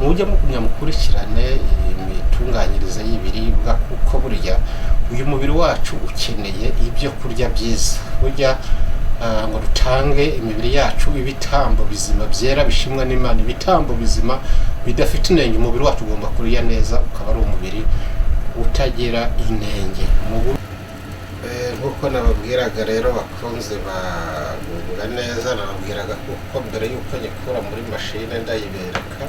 mujye mukurikirane imitunganyirize y'ibiribwa kuko burya uyu mubiri wacu ukeneye ibyo kurya byiza. Burya ngo dutange imibiri yacu ibitambo bizima byera bishimwa n'Imana, ibitambo bizima bidafite inenge. Umubiri wacu ugomba kurya neza ukaba ari umubiri utagira inenge. Nk'uko nababwiraga rero bakunze bagubwa neza, nababwiraga kuko mbere y'uko nyikura muri mashine ndayibereka,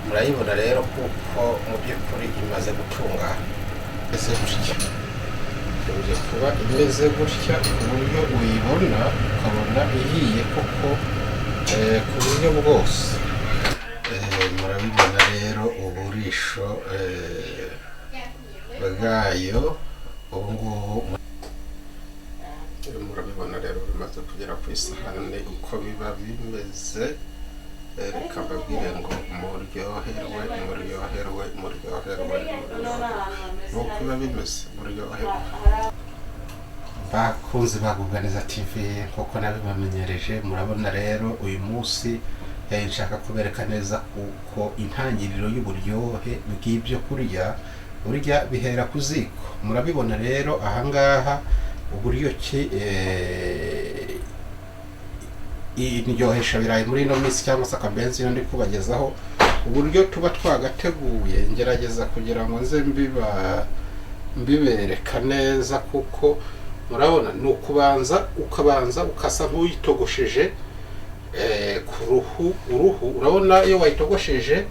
murayibona rero kuko mu by'ukuri imaze gutungana ese gutya. Uje kuba imeze gutya ku buryo uyibona ukabona ihiye koko ku buryo bwose. Murabibona rero uburisho bwayo ubu ngubu murabibona rero bimaze kugera ku isahani uko biba bimeze. Reka mbabwire ngo muryoherwe nuko biba bimeze, muryoherwe. Bakunzi ba Guganiza TV nk'uko nabibamenyereje, murabona rero uyu munsi nshaka kubereka neza kuko intangiriro y'uburyohe bw'ibyo kurya burya bihera ku ziko. Murabibona rero ahangaha uburyo ki indyohesha birayi muri ino minsi cyangwa se akabenzi yo ndi kubagezaho uburyo tuba twagateguye. Ngerageza kugira ngo nze mbibereka neza kuko murabona ni ukabanza ukasa nk'uyitogosheje ku uruhu. Urabona iyo wayitogosheje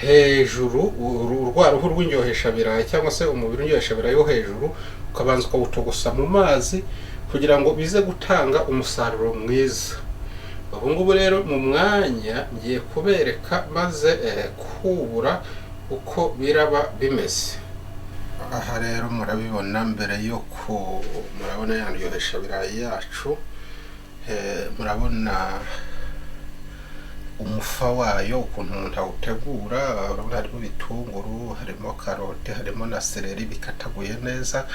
hejuru rwa ruhu rw'indyohesha birayi cyangwa se umubiri w'indyohesha birayi wo hejuru ukabanza ukawutogosa mu mazi kugira ngo bize gutanga umusaruro mwiza. Ubu ngubu rero mu mwanya ngiye kubereka maze kubura uko biraba bimeze. Aha rero murabibona mbere yo murabona yandyohesha birayi yacu, murabona umufa wayo ukuntu umuntu awutegura. Harimo ibitunguru, harimo karote, harimo na seleri bikataguye neza.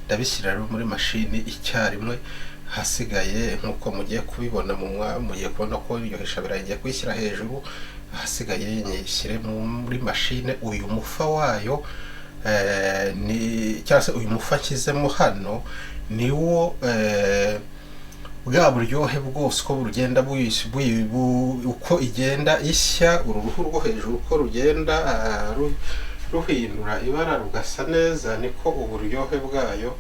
Ndabishyira rero muri mashini icyarimwe, hasigaye nk'uko mugiye kubibona mugiye kubona ko indyohesha birayi ngiye kuyishyira hejuru, hasigaye nyishyire muri mashine. Uyu mufa wayo cyangwa se uyu mufa nshyizemo hano niwo bwa buryohe bwose uko bugenda uko igenda ishya, uru ruhu rwo hejuru uko rugenda ruhindura ibara rugasa neza, niko uburyohe bwayo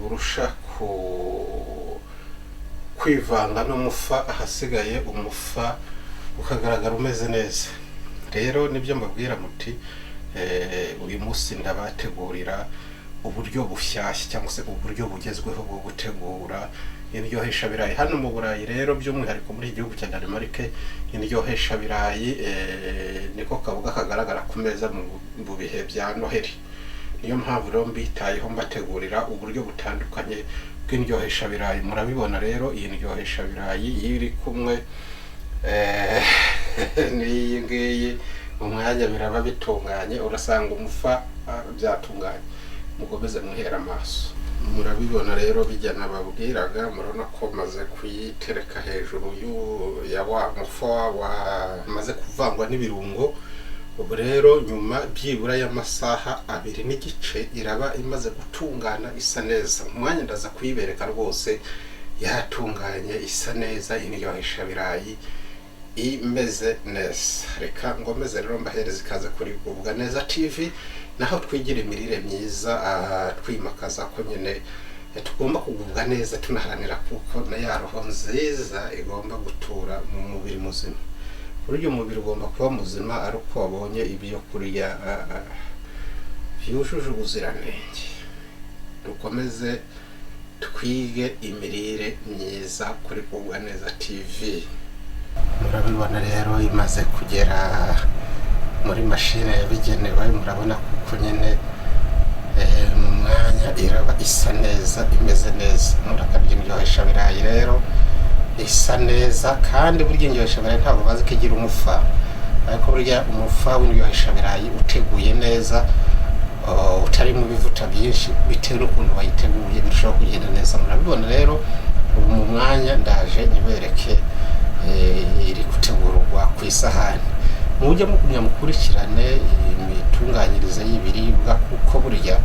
burusha kwivanga n'umufa, ahasigaye umufa ukagaragara umeze neza. Rero nibyo mbabwira muti uyu munsi ndabategurira uburyo bushyashya cyangwa se uburyo bugezweho bwo gutegura indyohesha birayi hano mu Burayi. Rero by'umwihariko muri iki gihugu cya Denmark, indyohesha birayi niko kavuga kagaragara ku meza mu bihe bya Noheli. Niyo mpamvu rero mbitayeho mbategurira uburyo butandukanye bw'indyohesha birayi. Murabibona rero iyi ndyohesha birayi iri kumwe n'iyi ngiyi mu mwanya biraba bitunganye, urasanga umufa byatunganye. Mukomeze muhera amaso. Murabibona rero bijya nababwiraga, murabona ko maze kuyitereka hejuru ya wa mufa wamaze kuvangwa n'ibirungo. Ubu rero nyuma byibura y'amasaha 2 n'igice iraba imaze gutungana isa neza. Umwanya ndaza kuyibereka rwose yatunganye isa neza, indyohesha birayi imeze neza. Reka ngomeze rero mbahereza ikaze kuri Guganiza TV, naho twigira imirire myiza, twimakaza ko nyine tugomba kugubwa neza, tunaharanira kuko na ya roho nziza igomba gutura mu mubiri muzima. Buryo umubiri ugomba kuba muzima ari uko wabonye ibyo kurya byujuje ubuziranenge. Dukomeze twige imirire myiza kuri Guganiza TV. Murabibona rero imaze kugera muri mashine yabigenewe. Murabona kuko nyine mu mwanya iraba isa neza, imeze neza. Murakarya indyohesha birayi rero isa neza, kandi burya indyohesha birayi ntabwo bazi ko igira umufa, ariko burya umufa w'indyohesha birayi uteguye neza, utarimo ibivuta byinshi, bitewe n'ukuntu bayiteguye birushaho kugenda neza. Murabibona rero ubu mu mwanya ndaje nibereke iri gutegurwa ku isahani. Mujye mugumya mukurikirane imitunganyirize y'ibiribwa, kuko burya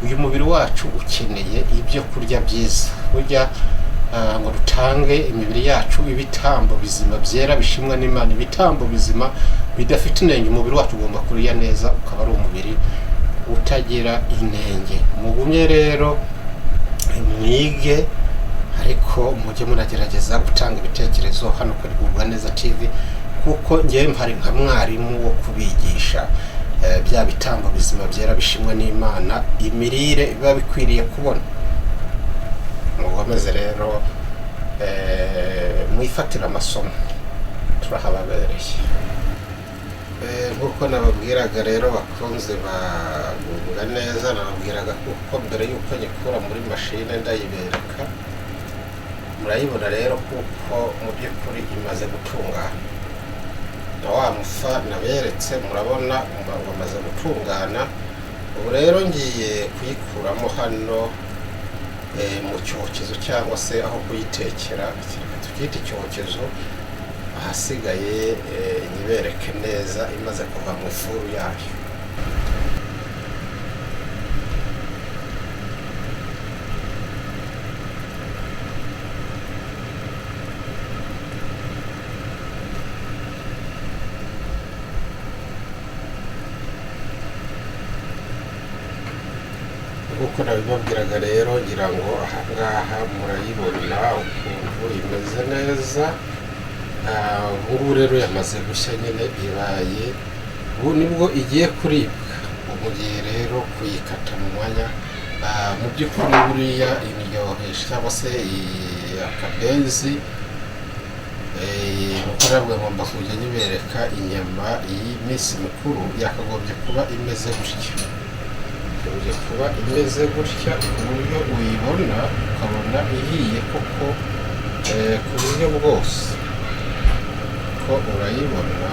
uyu mubiri wacu ukeneye ibyo kurya byiza. Burya ngo dutange imibiri yacu ibitambo bizima byera bishimwa n'Imana, ibitambo bizima bidafite inenge. Umubiri wacu ugomba kurya neza, ukaba ari umubiri utagira inenge. Mugumye rero mwige, ariko mujye munagerageza gutanga ibitekerezo hano kuri Gubwa Neza TV, kuko ngewe mpari nka mwarimu wo kubigisha bya bitambo bizima byera bishimwa n'Imana, imirire biba bikwiriye kubona. Mukomeze rero mwifatira amasomo, turahababereye. Nk'uko nababwiraga rero bakunze ba Gubwa Neza, nababwiraga kuko mbere y'uko nyikura muri mashine ndayibereka, murayibona rero kuko mu by'ukuri imaze gutungana. Na wa mufa naberetse murabona wamaze gutungana. Ubu rero ngiye kuyikuramo hano mu cyokezo, cyangwa se aho kuyitekera, tukita icyokezo. Ahasigaye nyibereke neza imaze kuva mu ifuru yayo. Kuko nabibabwiraga rero, ngira ngo ahangaha murayibona ukuntu imeze neza. Ubu rero yamaze gushya nyine, ibaye ubu nibwo igiye kuribwa. Mugiye rero kuyikata mu mwanya. Mu by'ukuri buriya iryohesha, cyangwa se akabenzi, nuko nabwo ngomba kujya nyibereka inyama y'iminsi mikuru yakagombye kuba imeze gutya. Uje kuba imeze gutya ku buryo uyibona ukabona ihiye koko ku buryo bwose. Ko urayibona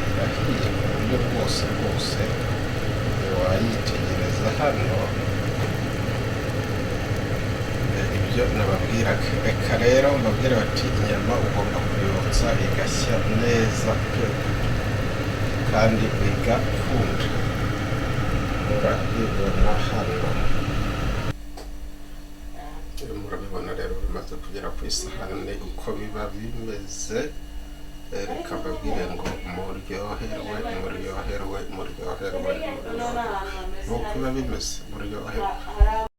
irahiye ku buryo bwose rwose, wayitegereza hano. Ibyo nababwiraga. Reka rero mbabwire bati inyama ugomba kuyotsa igashya neza pe, kandi igakunda. Murabibona hano, murabibona rero bimaze kugera ku isahani uko biba bimeze. Reka mbabwire ngo muryoherwe, muryoherwe, muryoherwe, nuko biba bimeze, muryoherwe.